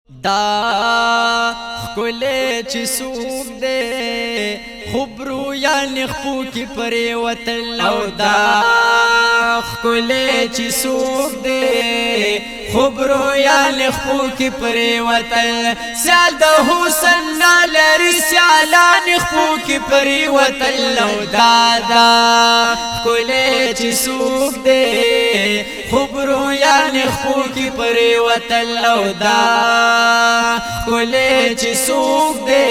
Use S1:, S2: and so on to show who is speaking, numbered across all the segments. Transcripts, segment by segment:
S1: دا خکلی چی سوک دے خبرو یعنی خپو کی پری وطن او دا خکلی چی سوک دے خبرو یعنی خپو کی پری وطن سیال دا حسن نالری سیالان خپو کی پری وطن او دا خکلی چی سوک دے خبرو یعنی خپو کی پری وطن او دا خکلی چی سوک دے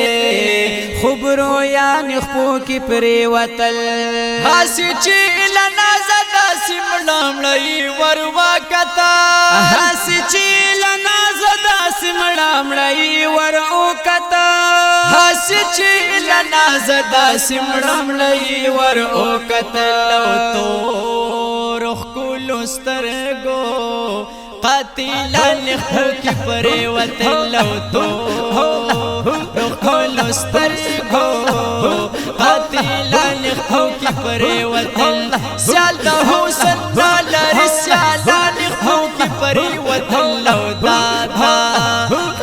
S1: خبرو یعنی خپو کی پری وطن حاسی چی لنازا داسی مڑامڑی وروا کتا حاسی چی لنازا داسی مڑامڑی وروا کتا حاسی چی لنازا داسی مڑامڑی وروا کتا لو تو رخ کلو سترگو قاتلان خو کی پری وطن لو تو رخلو سترگو قاتلان خو کی پری وطن سیال دا حسن نالری سیالان خو کی پری وطن لو دا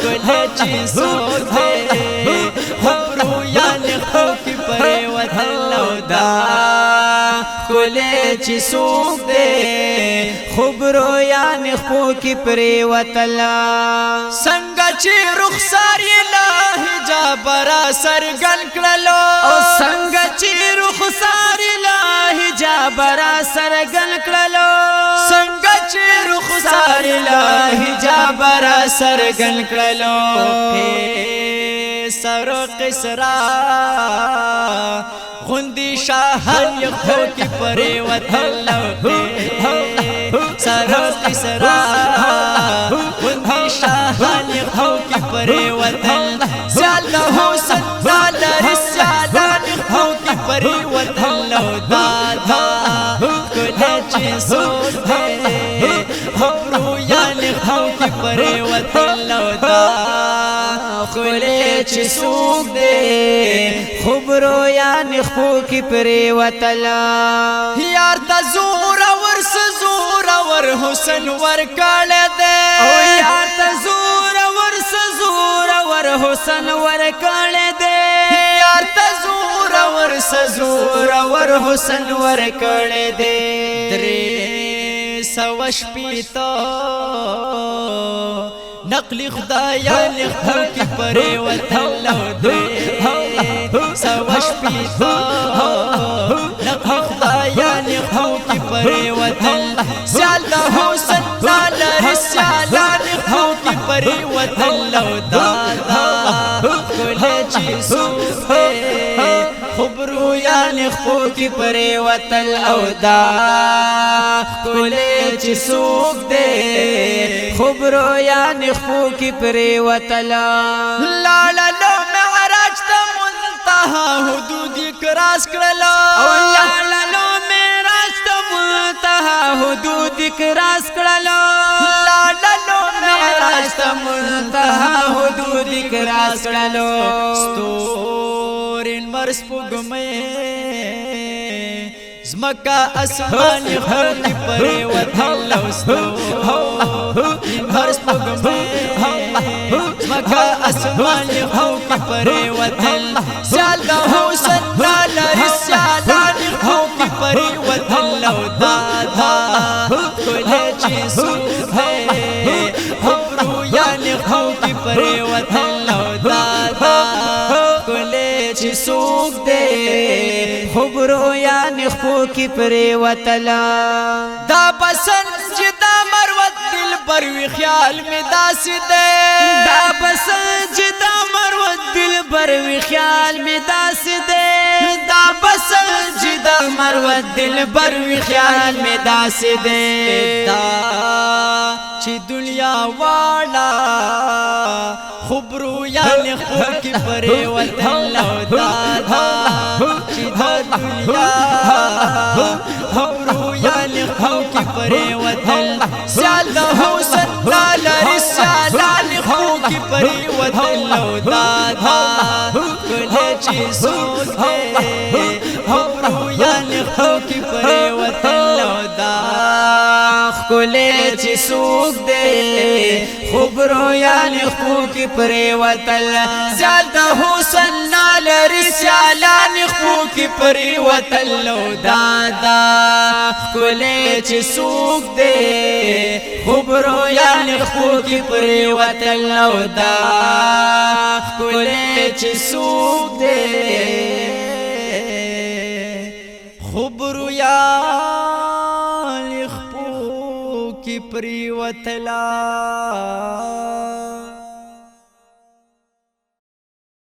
S1: کلی چی سوک دے خبرو یعنی خو کی پری وطن لو دا کلی چی سوک دے خبرو یعنی خو کی پری وطن سنگا چی رخساری الہی جابرا سرگن کرلو سنگا چی رخساری الہی جابرا سرگن کرلو سنگا چی رخساری الہی جابرا سرگن کرلو سر قسرا غندی شاہن یخو کی پری وطن لوٹے سر قسرا غندی شاہن یخو کی پری وطن سیال دا حسن نالری سیالان یخو کی پری وطن لوٹا کلی چی سوک دے خبرو یعنی خو کی پری وطن لوٹا کلی چی سوک دے خبرو یعنی خو کی پری وطن یار تا زور ورس زور ور حسن ور کال دے یار تا زور ورس زور ور حسن ور کال دے یار تا زور ورس زور ور حسن ور کال دے درے سوش پیتا نقل خدایان خو کی پری وطن لو دے سوش پیتا نقل خدایان خو کی پری وطن سیال دا حسن نالری سیالان خو کی پری وطن لو دا کلی چی سوک دے خبرو یعنی خو کی پری وطن او دا کلی چی سوک دے خبرو یعنی خو کی پری وطن لالا لو معراج تا منتہا حدود کراس کرلو لالا لو معراج تا منتہا حدود کراس کرلو لالا لو معراج تا منتہا حدود کراس کرلو ستورین مرس پگمے زمکا اسمان خو کی پری وطن لو ستورین مرس پگمے زمکا اسمان خو کی پری وطن سیال دا حسن نالری سیالان خو کی پری وطن لو دا کلی چی سوک دے خبرو یعنی خو کی پری وطن لو دا کلی چی سوک دے خبرو یعنی خو کی پری وطن دا پسند جدا مروت دل بروی خیال میں داسی دے دا پسند جدا مروت دل بروی خیال میں داسی دے دا پسند جدا مروت دل بروی خیال میں داسی دے دا چی دنیا والا خبرو یعنی خو کی پری وطن لو دا چی دنیا خبرو یعنی خو کی پری وطن سیال دا حسن نالری سیالان خو کی پری وطن لو دا کلی چی سوک دے خبرو یعنی خو کی پری وطن لو دا کولے چی سوک دے خبرو یعنی خو کی پریوتل زیاد حسن نالر سیالان خو کی پریوتل لو دادا کولے چی سوک دے خبرو یعنی خو کی پریوتل لو دا کولے چی سوک دے خبرو یعنی خو کی پریوتلا